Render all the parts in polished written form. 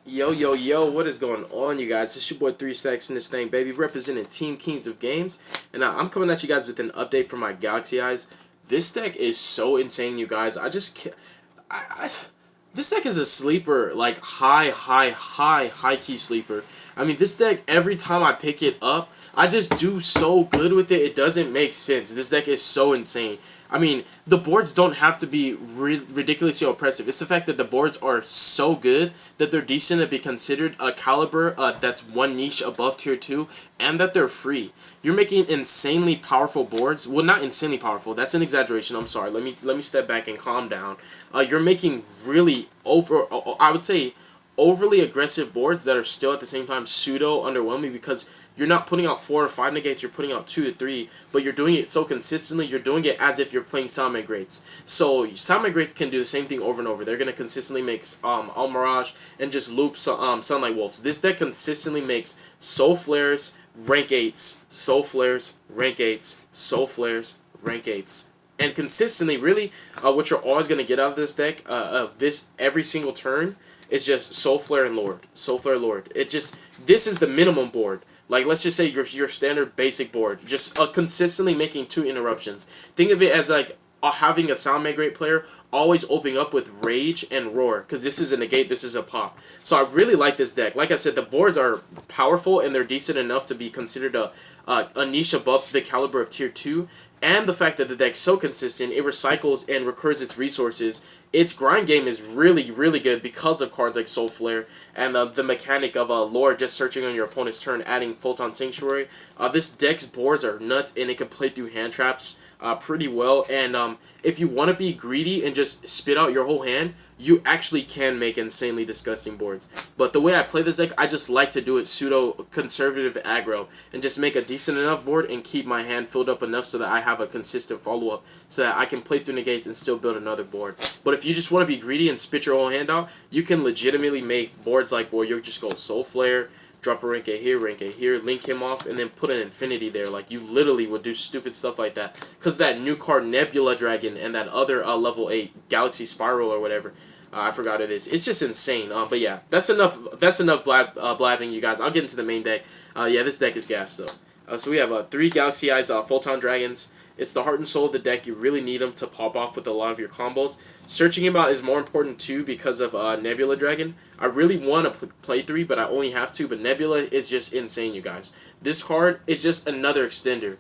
Yo, yo, yo, what is going on, you guys? It's your boy 3 Stacks in this thing, baby, representing Team Kings of Games. And I'm coming at you guys with an update for my Galaxy Eyes. This deck is so insane, you guys. I just can't. This deck is a sleeper, like high key sleeper. I mean, this deck, every time I pick it up, I just do so good with it. It doesn't make sense. This deck is so insane. I mean, the boards don't have to be ridiculously oppressive. It's the fact that the boards are so good that they're decent to be considered a caliber that's one niche above tier 2, and that they're free. You're making insanely powerful boards. Well, not insanely powerful. That's an exaggeration. I'm sorry. Let me step back and calm down. You're making really I would say overly aggressive boards that are still at the same time pseudo underwhelming, because you're not putting out 4 or 5 negates, you're putting out 2 to 3, but you're doing it so consistently, you're doing it as if you're playing Sound Migrates. So Sound Migrates can do the same thing over and over. They're going to consistently make All Mirage and just loop Sunlight Wolves. This deck consistently makes Soul Flares, rank 8s, Soul Flares, rank 8s, Soul Flares, rank 8s. And consistently, really, what you're always going to get out of this deck, this every single turn, is just Soul Flare and Lord. Soul Flare Lord. This is the minimum board. Like, let's just say your standard basic board. Just consistently making 2 interruptions. Think of it as like having a Sound Migrate player always opening up with Rage and Roar, because this is a negate, this is a pop. So I really like this deck. Like I said, the boards are powerful and they're decent enough to be considered a niche above the caliber of tier 2. And the fact that the deck's so consistent, it recycles and recurs its resources. Its grind game is really good because of cards like Soul Flare and the mechanic of Lord just searching on your opponent's turn, adding Photon Sanctuary. This deck's boards are nuts, and it can play through hand traps pretty well. And if you want to be greedy and just spit out your whole hand, you actually can make insanely disgusting boards. But the way I play this deck, I just like to do it pseudo-conservative aggro and just make a decent enough board and keep my hand filled up enough so that I have a consistent follow-up so that I can play through negates and still build another board. But if you just want to be greedy and spit your whole hand out, you can legitimately make boards like where you just go Soul Flare, drop a rank A here, link him off, and then put an infinity there. Like, you literally would do stupid stuff like that. Because that new card, Nebula Dragon, and that other level 8, Galaxy Spiral or whatever, I forgot it is. It's just insane. But yeah, that's enough blabbing, you guys. I'll get into the main deck. Yeah, this deck is gas, though. So we have 3 Galaxy Eyes Photon Dragons. It's the heart and soul of the deck. You really need them to pop off with a lot of your combos. Searching him out is more important too because of Nebula Dragon. I really want to play 3, but I only have 2. But Nebula is just insane, you guys. This card is just another extender.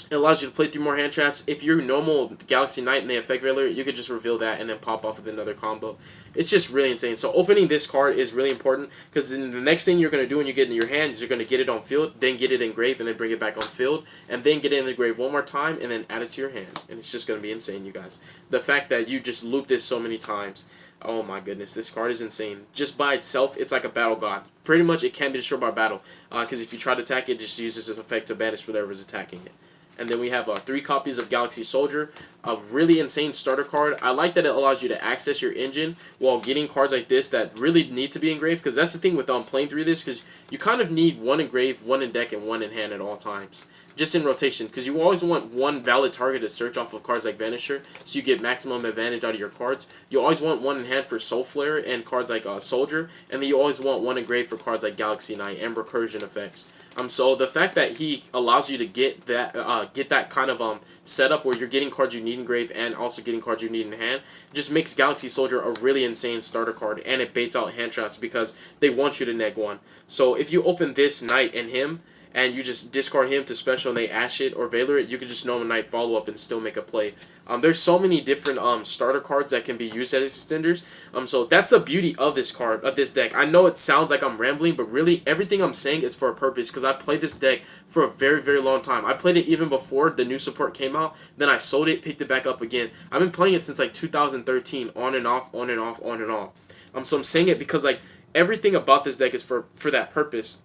It allows you to play through more hand traps. If you're normal Galaxy Knight and they effect Veiler, you could just reveal that and then pop off with another combo. It's just really insane. So opening this card is really important, because then the next thing you're going to do when you get in your hand is you're going to get it on field, then get it in grave, and then bring it back on field, and then get it in the grave one more time, and then add it to your hand. And it's just going to be insane, you guys. The fact that you just loop this so many times, oh my goodness, this card is insane. Just by itself, it's like a battle god. Pretty much, it can be destroyed by battle, because if you try to attack it, it just uses its effect to banish whatever is attacking it. And then we have 3 copies of Galaxy Soldier, a really insane starter card. I like that it allows you to access your engine while getting cards like this that really need to be engraved, because that's the thing with playing through this, because you kind of need 1 engraved, 1 in deck, and 1 in hand at all times. Just in rotation, because you always want 1 valid target to search off of cards like Vanisher, so you get maximum advantage out of your cards. You always want 1 in hand for Soul Flare and cards like Soldier, and then you always want 1 engraved for cards like Galaxy Knight and Recursion effects. So the fact that he allows you to get that kind of setup where you're getting cards you need engraved and also getting cards you need in hand just makes Galaxy Soldier a really insane starter card, and it baits out hand traps because they want you to neg 1. So if you open this Knight and him, and you just discard him to special and they Ash it or Veiler it, you can just normal Knight follow up and still make a play. There's so many different starter cards that can be used as extenders. So that's the beauty of this card, of this deck. I know it sounds like I'm rambling, but really everything I'm saying is for a purpose, because I played this deck for a very long time. I played it even before the new support came out. Then I sold it, picked it back up again. I've been playing it since like 2013, on and off. So I'm saying it because like everything about this deck is for that purpose.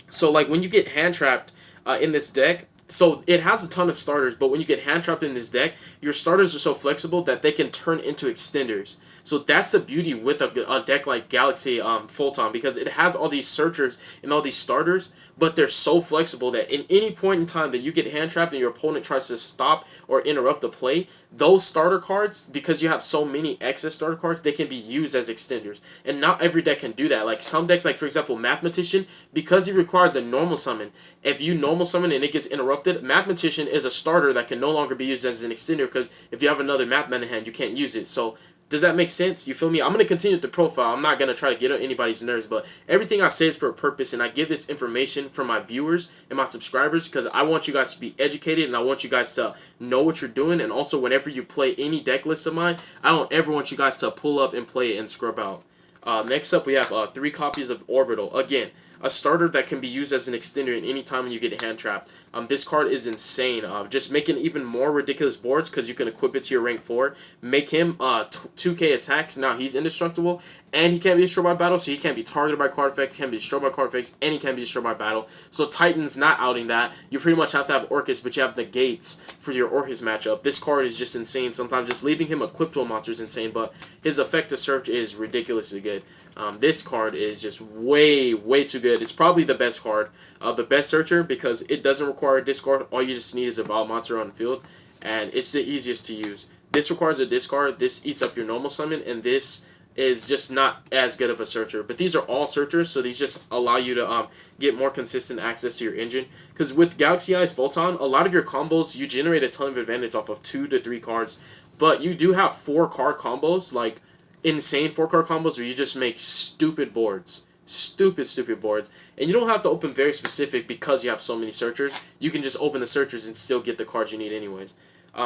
So like when you get hand trapped in this deck, So it has a ton of starters, but when you get hand trapped in this deck, your starters are so flexible that they can turn into extenders. So that's the beauty with a deck like Galaxy Photon, because it has all these searchers and all these starters, but they're so flexible that in any point in time that you get hand trapped and your opponent tries to stop or interrupt the play, those starter cards, because you have so many excess starter cards, they can be used as extenders. And not every deck can do that. Like some decks, like for example Mathematician, because it requires a normal summon, if you normal summon and it gets interrupted, Mathematician is a starter that can no longer be used as an extender, because if you have another Math Man in hand, you can't use it. So does that make sense? You feel me? I'm going to continue with the profile. I'm not going to try to get on anybody's nerves, but everything I say is for a purpose, and I give this information for my viewers and my subscribers because I want you guys to be educated, and I want you guys to know what you're doing. And also, whenever you play any deck list of mine, I don't ever want you guys to pull up and play it and scrub out. Next up, we have 3 copies of Orbital. Again, a starter that can be used as an extender at any time when you get hand trapped. This card is insane. Just making even more ridiculous boards because you can equip it to your rank 4. Make him 2k attacks. Now he's indestructible, and he can't be destroyed by battle, so he can't be targeted by card effects, can't be destroyed by card effects, and he can't be destroyed by battle. So Titan's not outing that. You pretty much have to have Orcus, but you have the gates for your Orcus matchup. This card is just insane. Sometimes just leaving him equipped to a monster is insane, but his effective search is ridiculously good. This card is just way too good. It's probably the best card, the best searcher, because it doesn't require a discard. All you just need is a wild monster on the field, and it's the easiest to use. This requires a discard. This eats up your normal summon, and this is just not as good of a searcher. But these are all searchers, so these just allow you to get more consistent access to your engine. Because with Galaxy Eyes Photon, a lot of your combos, you generate a ton of advantage off of 2 to 3 cards, but you do have 4 card combos, like insane 4-card combos where you just make stupid boards. Stupid boards. And you don't have to open very specific because you have so many searchers. You can just open the searchers and still get the cards you need anyways.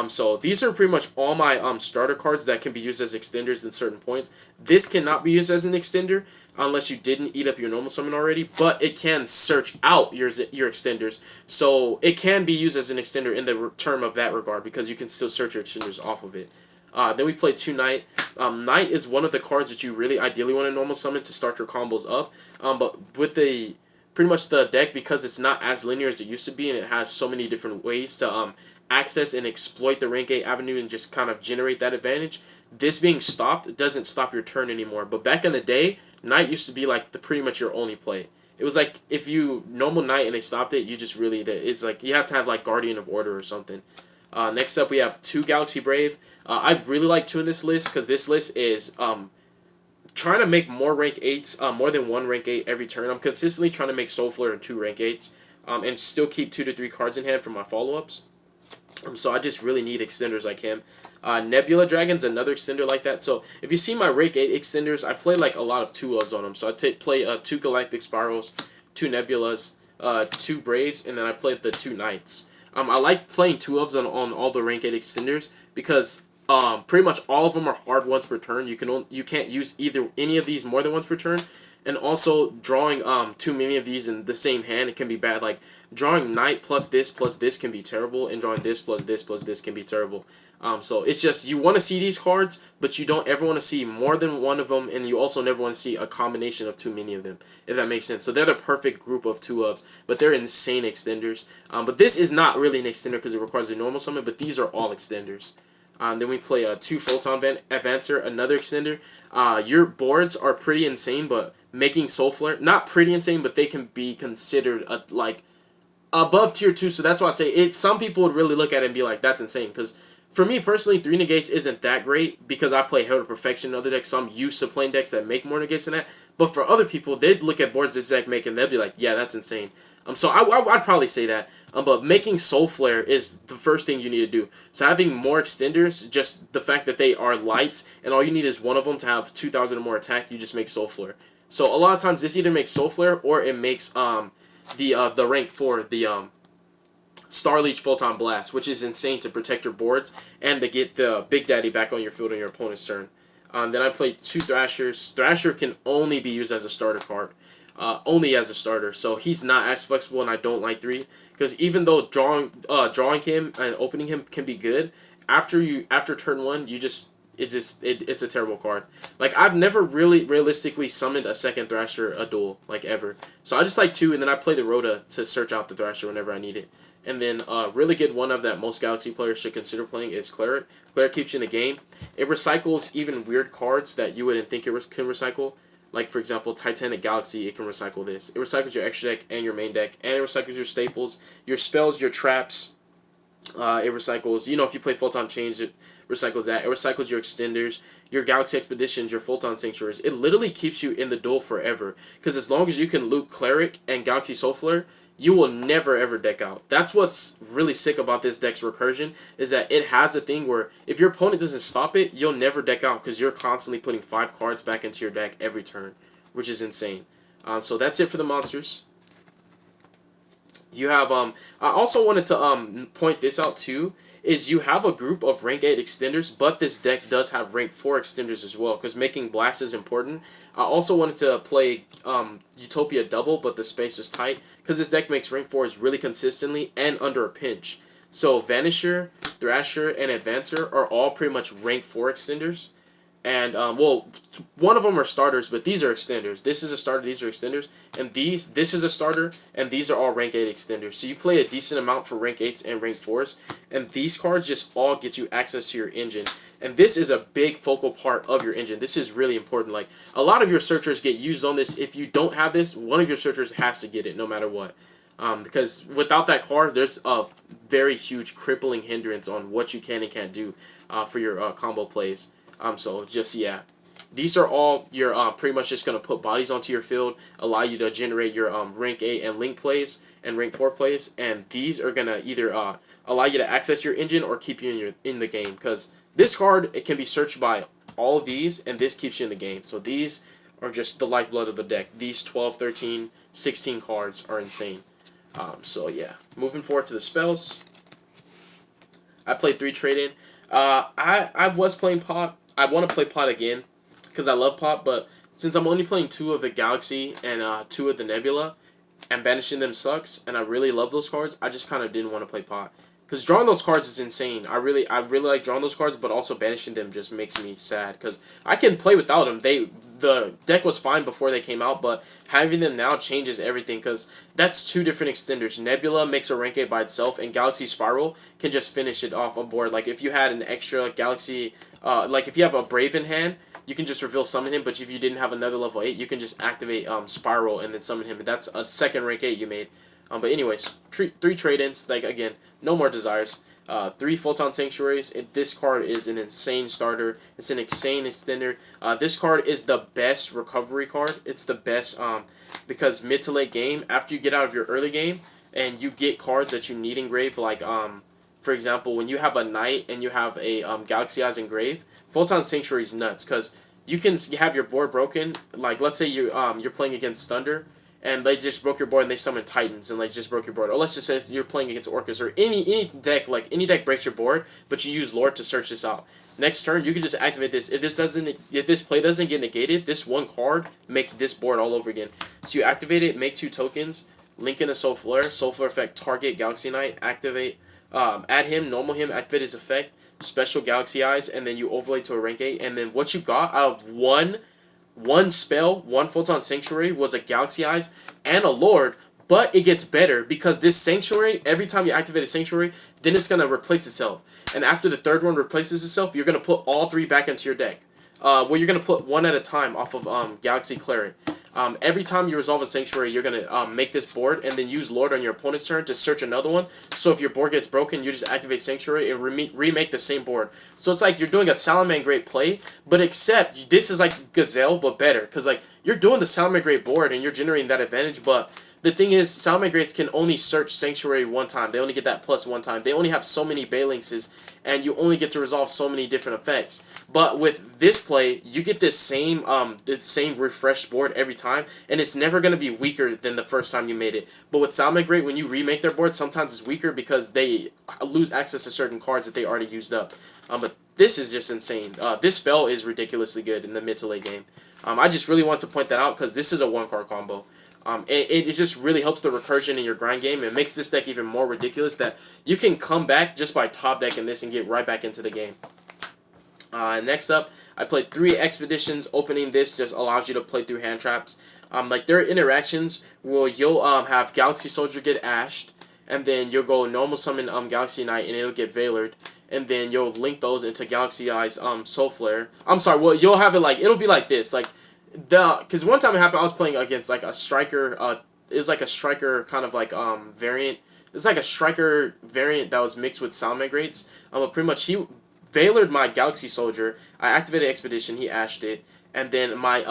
So these are pretty much all my starter cards that can be used as extenders in certain points. This cannot be used as an extender unless you didn't eat up your normal summon already, but it can search out your extenders. So it can be used as an extender in the term of that regard because you can still search your extenders off of it. Then we play 2 Knight. Knight is one of the cards that you really ideally want to normal summon to start your combos up. But with the pretty much the deck, because it's not as linear as it used to be, and it has so many different ways to access and exploit the rank 8 avenue and just kind of generate that advantage, this being stopped doesn't stop your turn anymore. But back in the day, Knight used to be like pretty much your only play. It was like if you normal Knight and they stopped it, you just really, it's like you have to have like Guardian of Order or something. Next up, we have 2 Galaxy Brave. I really like 2 in this list because this list is trying to make more rank 8s, more than 1 rank 8 every turn. I'm consistently trying to make Soul Flare and 2 rank 8s and still keep 2 to 3 cards in hand for my follow-ups. So I just really need extenders like him. Nebula Dragon's another extender like that. So if you see my rank 8 extenders, I play like a lot of 2-ofs on them. So I play 2 Galactic Spirals, 2 Nebulas, 2 Braves, and then I play the 2 Knights. I like playing 2-ofs on all the rank 8 extenders because pretty much all of them are hard once per turn. You can't use any of these more than once per turn. And also drawing too many of these in the same hand, it can be bad. Like drawing Knight plus this can be terrible, and drawing this plus this can be terrible. So it's just you want to see these cards, but you don't ever want to see more than one of them, and you also never want to see a combination of too many of them, if that makes sense. So they're the perfect group of 2-ofs, but they're insane extenders. But this is not really an extender because it requires a normal summon, but these are all extenders. Then we play 2 Photon Advancer, another extender. Your boards are pretty insane, but making Soul Flare, not pretty insane, but they can be considered like above tier 2. So that's why I say it. Some people would really look at it and be like, that's insane. Because for me personally, 3 negates isn't that great because I play Herald of Perfection in other decks, so I'm used to playing decks that make more negates than that. But for other people, they'd look at boards this deck make and they'd be like, yeah, that's insane. So I'd probably say that. But making Soul Flare is the first thing you need to do. So having more extenders, just the fact that they are lights, and all you need is one of them to have 2,000 or more attack, you just make Soul Flare. So a lot of times this either makes Soul Flare or it makes the rank 4, the Starleech Photon Blast, which is insane to protect your boards and to get the Big Daddy back on your field on your opponent's turn. Then I play 2 Thrashers. Thrasher can only be used as a starter card. Only as a starter, so he's not as flexible, and I don't like 3 because even though drawing him and opening him can be good, after turn 1 you just it's a terrible card. Like, I've never really realistically summoned a second Thrasher a duel, like, ever. So I just like two, and then I play the Rhoda to search out the Thrasher whenever I need it. And then really good one of that most Galaxy players should consider playing is Cleric. Cleric keeps you in the game. It recycles even weird cards that you wouldn't think it can recycle. Like, for example, Titanic Galaxy, it can recycle this. It recycles your extra deck and your main deck, and it recycles your staples, your spells, your traps. It recycles, if you play Photon Change, it recycles that. It recycles your extenders, your Galaxy Expeditions, your Photon Sanctuaries. It literally keeps you in the duel forever. Because as long as you can loop Cleric and Galaxy Soul Flare, you will never ever deck out. That's what's really sick about this deck's recursion, is that it has a thing where if your opponent doesn't stop it, you'll never deck out because you're constantly putting 5 cards back into your deck every turn, which is insane. So that's it for the monsters. You have I also wanted to point this out too, is you have a group of rank 8 extenders, but this deck does have rank 4 extenders as well, because making blast is important. I also wanted to play Utopia double, but the space was tight, because this deck makes rank 4s really consistently and under a pinch. So Vanisher, Thrasher, and Advancer are all pretty much rank 4 extenders. And, well, one of them are starters, but these are extenders. This is a starter, these are extenders. And this is a starter, and these are all rank 8 extenders. So you play a decent amount for rank 8s and rank 4s. And these cards just all get you access to your engine. And this is a big focal part of your engine. This is really important. Like, a lot of your searchers get used on this. If you don't have this, one of your searchers has to get it no matter what. Because without that card, there's a very huge crippling hindrance on what you can and can't do for your combo plays. So just, yeah, these are all your pretty much just going to put bodies onto your field, allow you to generate your rank 8 and link plays and rank 4 plays, and these are going to either allow you to access your engine or keep you in the game, because this card, it can be searched by all of these, and this keeps you in the game. So these are just the lifeblood of the deck. These 12, 13, 16 cards are insane. So yeah, moving forward to the spells. I played 3 trade-in. I was playing Pot. I want to play Pot again because I love Pot, but since I'm only playing 2 of the Galaxy and 2 of the Nebula, and banishing them sucks, and I really love those cards, I just kind of didn't want to play Pot. Because drawing those cards is insane. I really like drawing those cards, but also banishing them just makes me sad. Because I can play without them. The deck was fine before they came out, but having them now changes everything. Because that's 2 different extenders. Nebula makes a rank 8 by itself, and Galaxy Spiral can just finish it off on board. Like if you had an extra Galaxy, like if you have a Brave in hand, you can just reveal summon him. But if you didn't have another level 8, you can just activate Spiral and then summon him. And that's a second rank 8 you made. But anyways, 3 trade-ins. Like again, no more desires. 3 Photon Sanctuaries. This card is an insane starter. It's an insane extender. This card is the best recovery card. It's the best because mid to late game, after you get out of your early game and you get cards that you need engrave, like for example, when you have a Knight and you have a Galaxy Eyes engrave, Photon Sanctuary is nuts because you can have your board broken. Like let's say you're playing against Thunder, and they just broke your board and they summon Titans and they just broke your board. Or let's just say you're playing against Orcas or any deck, like any deck breaks your board, but you use Lord to search this out. Next turn, you can just activate this. If this play doesn't get negated, this one card makes this board all over again. So you activate it, make 2 tokens, link in a Soul Flare effect, target Galaxy Knight, activate, add him, normal him, activate his effect, special Galaxy Eyes, and then you overlay to a rank 8, and then what you got out of one spell, 1 Photon Sanctuary was a Galaxy Eyes and a Lord, but it gets better because this Sanctuary, every time you activate a Sanctuary, then it's going to replace itself. And after the 3rd one replaces itself, you're going to put all 3 back into your deck. Well, you're going to put 1 at a time off of Galaxy Cleric. Every time you resolve a Sanctuary, you're going to make this board and then use Lord on your opponent's turn to search another one. So if your board gets broken, you just activate Sanctuary and remake the same board. So it's like you're doing a Salamangreat play, but except this is like Gazelle, but better. Because like you're doing the Salamangreat board and you're generating that advantage, but the thing is, Salamangreats can only search Sanctuary 1 time. They only get that plus 1 time. They only have so many Balinxes, and you only get to resolve so many different effects. But with this play, you get this same refreshed board every time, and it's never going to be weaker than the first time you made it. But with Salamangreat, when you remake their board, sometimes it's weaker because they lose access to certain cards that they already used up. But this is just insane. This spell is ridiculously good in the mid to late game. I just really want to point that out because this is a 1-card combo. It just really helps the recursion in your grind game. It makes this deck even more ridiculous that you can come back just by top decking this and get right back into the game. Next up, I played 3 expeditions. Opening this just allows you to play through hand traps. Like there are interactions where you'll have Galaxy Soldier get ashed, and then you'll go normal summon Galaxy Knight, and it'll get Veilered, and then you'll link those into Galaxy Eye's Soul Flare. I'm sorry, well you'll have it like it'll be like this, like because one time it happened I was playing against like a striker. It was like a striker kind of like variant. It's like a striker variant that was mixed with sound migrates. But pretty much he Veilered my Galaxy Soldier. I activated Expedition. He ashed it, and then my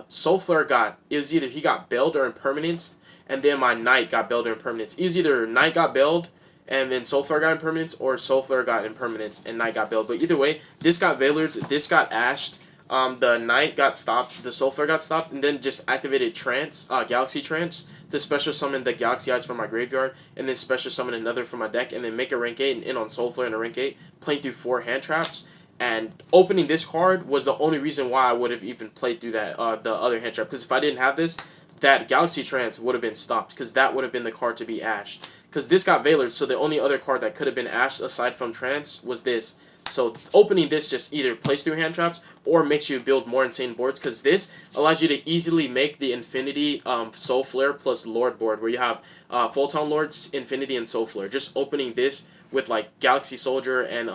Soul Flare it was either he got bailed or Impermanence, and then my Knight got bailed or Impermanence. It was either Knight got bailed and then Soul Flare got Impermanence, or Soul Flare got Impermanence and Knight got bailed. But either way, this got Veilered, this got ashed. The Knight got stopped, the Soul Flare got stopped, and then just activated Galaxy Trance to special summon the Galaxy Eyes from my graveyard, and then special summon another from my deck, and then make a rank 8 and end on Soul Flare and a rank 8, playing through 4 hand traps. And opening this card was the only reason why I would have even played through that the other hand trap, because if I didn't have this, that Galaxy Trance would have been stopped, because that would have been the card to be ashed. Because this got Veilered, so the only other card that could have been ashed aside from Trance was this. So opening this just either plays through hand traps or makes you build more insane boards, because this allows you to easily make the Infinity Soul Flare plus Lord board, where you have Photon Lords, Infinity, and Soul Flare. Just opening this with like Galaxy Soldier and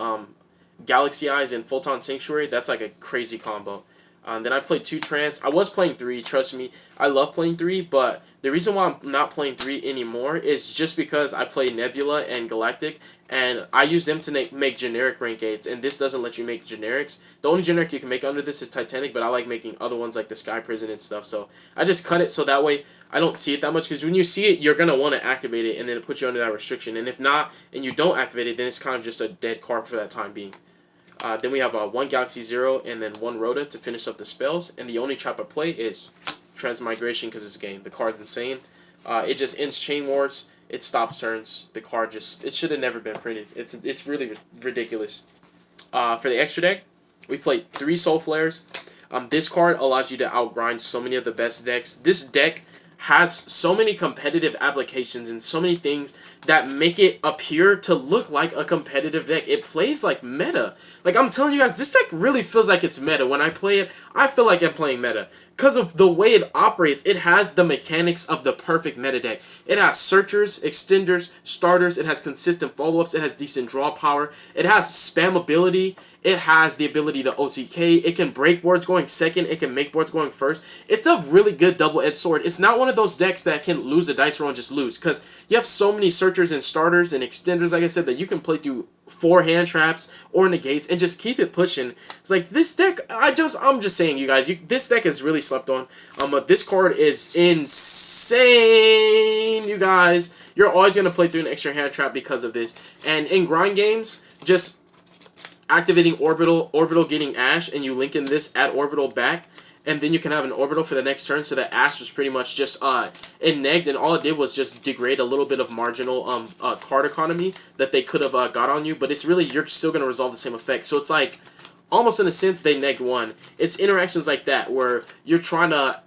Galaxy Eyes and Photon Sanctuary, that's like a crazy combo. Then I played 2 Trance. I was playing 3, trust me. I love playing 3, but the reason why I'm not playing 3 anymore is just because I play Nebula and Galactic, and I use them to make generic rank 8s, and this doesn't let you make generics. The only generic you can make under this is Titanic, but I like making other ones like the Sky Prison and stuff, so I just cut it so that way I don't see it that much, because when you see it, you're going to want to activate it, and then it puts you under that restriction, and if not, and you don't activate it, then it's kind of just a dead card for that time being. Then we have 1 Galaxy Zero and then 1 Rhoda to finish up the spells. And the only trap I play is Transmigration, because it's a game. The card's insane. It just ends Chain Wars. It stops turns. The card just... It should have never been printed. It's really ridiculous. For the extra deck, we played 3 Soul Flares. This card allows you to outgrind so many of the best decks. This deck has so many competitive applications and so many things that make it appear to look like a competitive deck. It plays like meta. Like, I'm telling you guys, this deck really feels like it's meta. When I play it, I feel like I'm playing meta. Because of the way it operates, it has the mechanics of the perfect meta deck. It has searchers, extenders, starters, it has consistent follow-ups, it has decent draw power, it has spammability, it has the ability to OTK, it can break boards going second, it can make boards going first. It's a really good double-edged sword. It's not one of those decks that can lose a dice roll and just lose, because you have so many searchers and starters and extenders, like I said, that you can play through 4 hand traps or negates and just keep it pushing. It's like this deck, I'm just saying, you guys, this deck is really slept on. But this card is insane, you guys. You're always gonna play through an extra hand trap because of this. And in grind games, just activating orbital getting ash, and you link in this, add orbital back, and then you can have an orbital for the next turn, so that ash was pretty much just it negged, and all it did was just degrade a little bit of marginal card economy that they could have got on you, but it's really, you're still going to resolve the same effect. So it's like, almost in a sense, they negged 1. It's interactions like that where you're trying to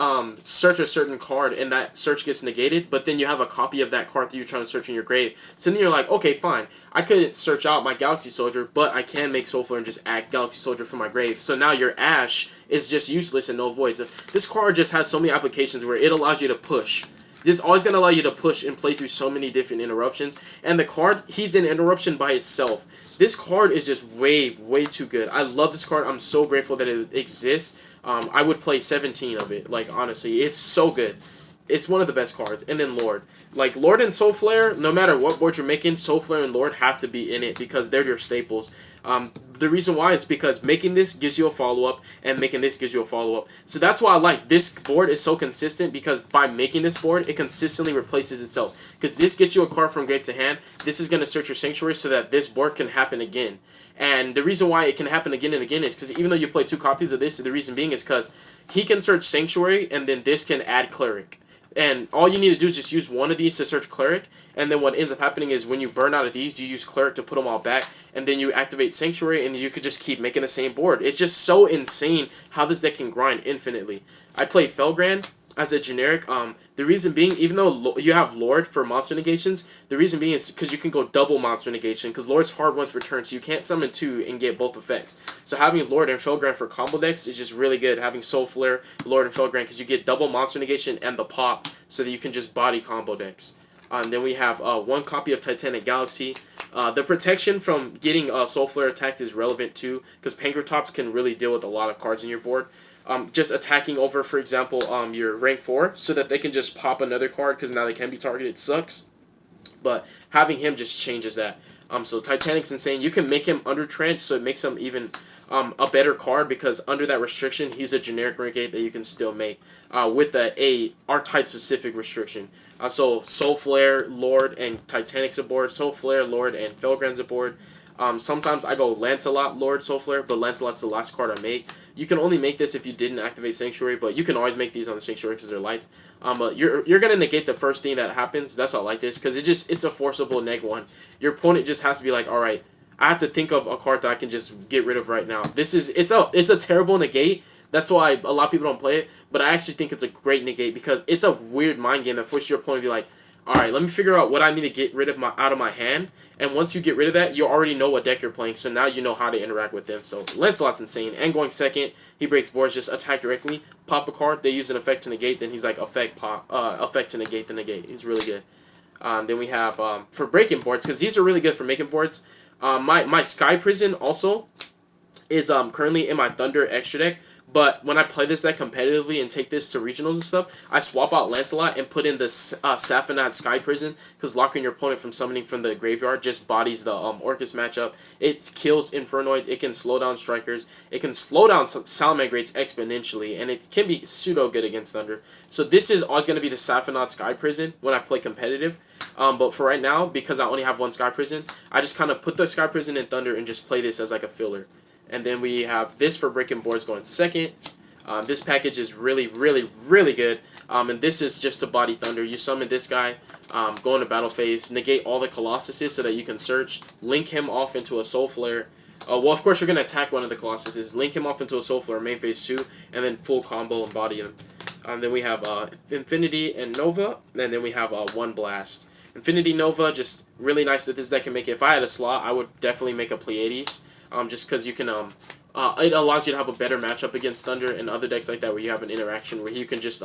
search a certain card, and that search gets negated, but then you have a copy of that card that you're trying to search in your grave. So then you're like, okay, fine, I couldn't search out my Galaxy Soldier, but I can make Soul Flare and just add Galaxy Soldier from my grave. So now your ash is just useless and no voids. This card just has so many applications where it allows you to push. This is always going to allow you to push and play through so many different interruptions. And the card, he's an interruption by itself. This card is just way too good. I love this card. I'm so grateful that it exists. I would play 17 of it. Like, honestly, it's so good. It's one of the best cards. And then Lord. Like, Lord and Soul Flare, no matter what board you're making, Soul Flare and Lord have to be in it because they're your staples. The reason why is because making this gives you a follow-up, and making this gives you a follow-up. So that's why I like this board is so consistent, because by making this board, it consistently replaces itself. Because this gets you a card from grave to hand. This is going to search your Sanctuary so that this board can happen again. And the reason why it can happen again and again is because even though you play 2 copies of this, the reason being is because he can search Sanctuary, and then this can add Cleric. And all you need to do is just use one of these to search Cleric, and then what ends up happening is when you burn out of these, you use Cleric to put them all back, and then you activate Sanctuary, and you could just keep making the same board. It's just so insane how this deck can grind infinitely. I play Felgrand. as a generic. The reason being, even though you have Lord for monster negations, the reason being is because you can go double monster negation, because Lord's hard once per turn, so you can't summon two and get both effects. So having Lord and Felgrand for combo decks is just really good. Having Soul Flare, Lord, and Felgrand, because you get double monster negation and the pop, so that you can just body combo decks. And then we have one copy of Titanic Galaxy. The protection from getting Soul Flare attacked is relevant too, because Pankratops can really deal with a lot of cards in your board. Just attacking over, for example, your rank 4, so that they can just pop another card, because now they can be targeted, sucks. But having him just changes that. So Titanic's insane. You can make him under Trench, so it makes him even a better card, because under that restriction, he's a generic rank 8 that you can still make with a archetype specific restriction. So Soul Flare, Lord, and Titanic's aboard. Soul Flare, Lord, and Felgrand's aboard. Sometimes I go Lancelot, Lord, Soul Flare, but Lancelot's the last card I make. You can only make this if you didn't activate Sanctuary, but you can always make these on the Sanctuary because they're light. But you're gonna negate the first thing that happens. That's why I like this, because it's a forcible -1. Your opponent just has to be like, all right, I have to think of a card that I can just get rid of right now. It's a terrible negate. That's why a lot of people don't play it, but I actually think it's a great negate, because it's a weird mind game that forces your opponent to be like, all right, let me figure out what I need to get rid of out of my hand. And once you get rid of that, you already know what deck you're playing, so now you know how to interact with them. So Lancelot's insane. And going second, he breaks boards, just attack directly, pop a card, they use an effect to negate, then he's like effect to negate the negate. He's really good. Then we have for breaking boards, because these are really good for making boards. My Sky Prison also is currently in my Thunder extra deck. But when I play this deck competitively and take this to regionals and stuff, I swap out Lancelot and put in the Safanad Sky Prison, because locking your opponent from summoning from the graveyard just bodies the Orcus matchup. It kills Infernoids, it can slow down Strikers, it can slow down Salamangreats exponentially, and it can be pseudo good against Thunder. So this is always going to be the Safanad Sky Prison when I play competitive. But for right now, because I only have one Sky Prison, I just kind of put the Sky Prison in Thunder and just play this as like a filler. And then we have this for breaking boards going second. This package is really, really, really good. And this is just to body Thunder. You summon this guy, go into battle phase, negate all the Colossuses so that you can search, link him off into a Soul Flare. Well, of course, you're going to attack one of the Colossuses, link him off into a Soul Flare, main phase 2, and then full combo and body him. Then we have Infinity and Nova, and then we have one Blast. Infinity Nova, just really nice that this deck can make it. If I had a slot, I would definitely make a Pleiades. Just because you can, it allows you to have a better matchup against Thunder and other decks like that, where you have an interaction where you can just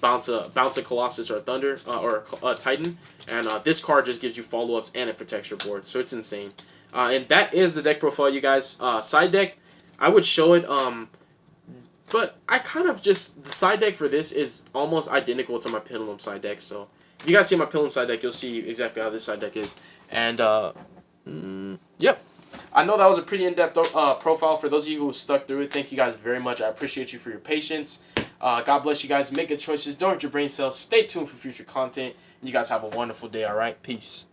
bounce a Colossus or a Thunder or a Titan, and this card just gives you follow-ups and it protects your board, so it's insane. And that is the deck profile, you guys. Side deck, I would show it, but I kind of just, the side deck for this is almost identical to my Pendulum side deck, so if you guys see my Pendulum side deck, you'll see exactly how this side deck is. And, yep. I know that was a pretty in-depth profile. For those of you who stuck through it, thank you guys very much. I appreciate you for your patience. God bless you guys. Make good choices. Don't hurt your brain cells. Stay tuned for future content. And you guys have a wonderful day, all right? Peace.